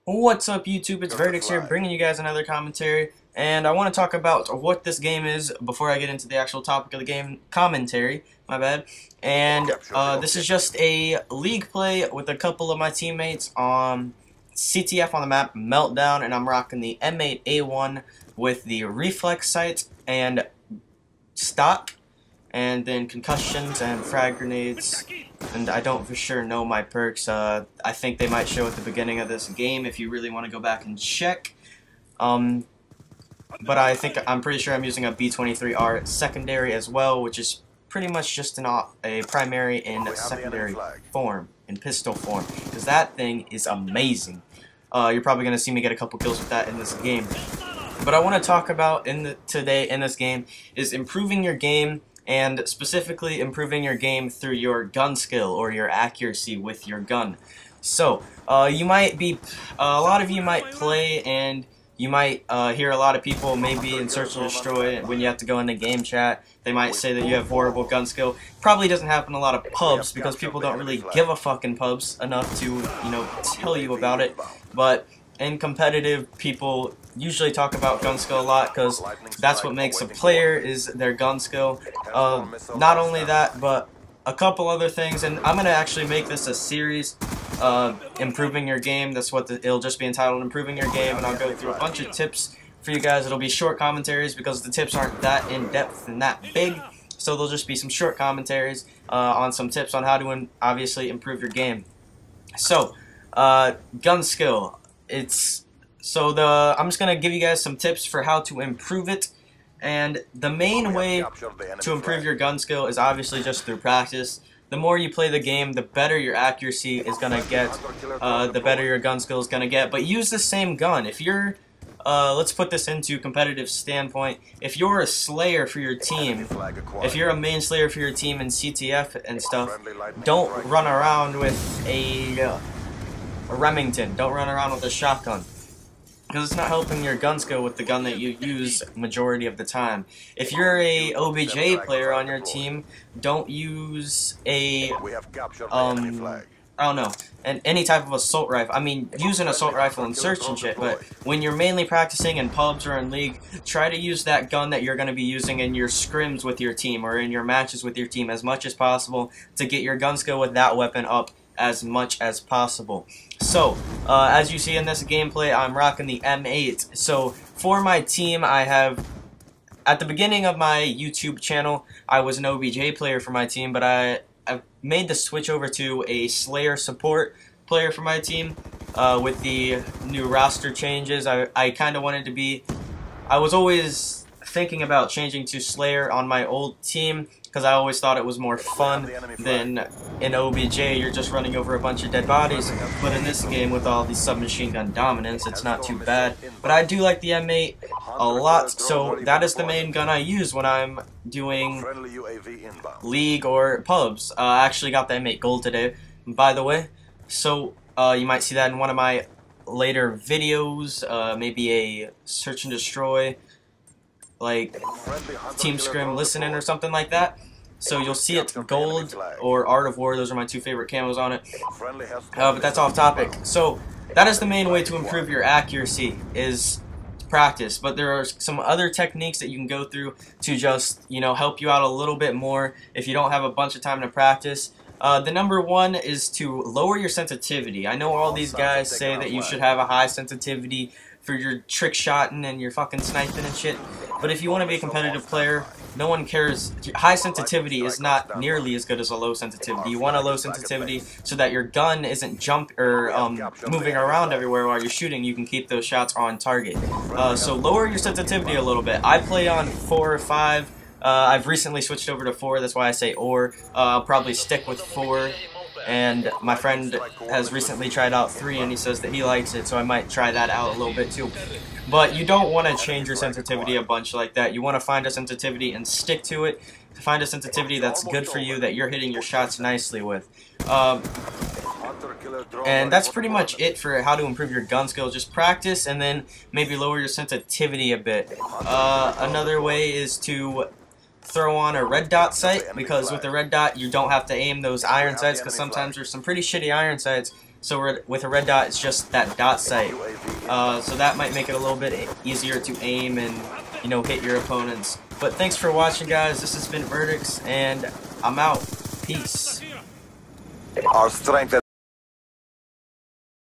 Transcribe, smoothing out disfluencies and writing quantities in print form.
What's up, YouTube? It's Verdix here, bringing you guys another commentary, and I want to talk about what this game is before I get into the actual topic of the game commentary. My bad. And this is just a league play with a couple of my teammates on CTF on the map Meltdown, and I'm rocking the M8A1 with the reflex sight and stock, and then concussions and frag grenades. And I don't for sure know my perks. I think they might show at the beginning of this game if you really want to go back and check. But I'm pretty sure I'm using a B23R secondary as well, which is pretty much just a primary in secondary form, in pistol form, because that thing is amazing. You're probably going to see me get a couple kills with that in this game. But I want to talk about today in this game is improving your game, and specifically improving your game through your gun skill or your accuracy with your gun. So, a lot of you might play and you might hear a lot of people maybe in Search and Destroy when you have to go into game chat. They might say that you have horrible gun skill. Probably doesn't happen in a lot of pubs because people don't really give a fuck in pubs enough to, tell you about it. But in competitive, people usually talk about gun skill a lot because that's what makes a player, is their gun skill. Not only that, but a couple other things, and I'm going to actually make this a series, improving your game. That's what it'll just be entitled, Improving Your Game, and I'll go through a bunch of tips for you guys. It'll be short commentaries because the tips aren't that in-depth and that big, so there'll just be some short commentaries on some tips on how to obviously improve your game. So, gun skill. I'm just going to give you guys some tips for how to improve it, and the main way to improve your gun skill is obviously just through practice. The more you play the game, the better your accuracy is going to get, the better your gun skill is going to get, but use the same gun. If you're, let's put this into competitive standpoint, if you're a slayer for your team, if you're a main slayer for your team in CTF and stuff, don't run around with a Remington. Don't run around with a shotgun, because it's not helping your gun skill with the gun that you use majority of the time. If you're a OBJ player on your team, don't use a I don't know, any type of assault rifle. I mean, use an assault rifle in search and shit, but when you're mainly practicing in pubs or in league, try to use that gun that you're going to be using in your scrims with your team or in your matches with your team as much as possible to get your gun skill with that weapon up as much as possible. So, as you see in this gameplay, I'm rocking the M8. So, for my team, I have, at the beginning of my YouTube channel, I was an OBJ player for my team, but I've made the switch over to a Slayer support player for my team with the new roster changes. I kind of wanted to be, I was always thinking about changing to Slayer on my old team, because I always thought it was more fun than in OBJ. You're just running over a bunch of dead bodies, but in this game with all these submachine gun dominance, it's not too bad. But I do like the M8 a lot, so that is the main gun I use when I'm doing league or pubs. I actually got the M8 Gold today, by the way, so you might see that in one of my later videos, maybe a Search and Destroy, like Team Scrim Listening or something like that. So you'll see it gold or Art of War. Those are my two favorite camos on it. But that's off topic. So that is the main way to improve your accuracy, is practice. But there are some other techniques that you can go through to just, help you out a little bit more if you don't have a bunch of time to practice. The number one is to lower your sensitivity. I know all these guys say that you should have a high sensitivity for your trick shotting and your fucking sniping and shit, but if you want to be a competitive player, no one cares. High sensitivity is not nearly as good as a low sensitivity. You want a low sensitivity so that your gun isn't moving around everywhere while you're shooting. You can keep those shots on target. So lower your sensitivity a little bit. I play on 4 or 5. I've recently switched over to 4, that's why I say or. I'll probably stick with 4. And my friend has recently tried out 3 and he says that he likes it, so I might try that out a little bit too. But you don't want to change your sensitivity a bunch like that. You want to find a sensitivity and stick to it. Find a sensitivity that's good for you, that you're hitting your shots nicely with. And that's pretty much it for how to improve your gun skill. Just practice and then maybe lower your sensitivity a bit. Another way is to throw on a red dot sight, because with the red dot you don't have to aim those iron sights, because sometimes there's some pretty shitty iron sights So with a red dot, it's just that dot sight. So that might make it a little bit easier to aim and, you know, hit your opponents. But thanks for watching, guys. This has been Verdicts, and I'm out. Peace. Our strength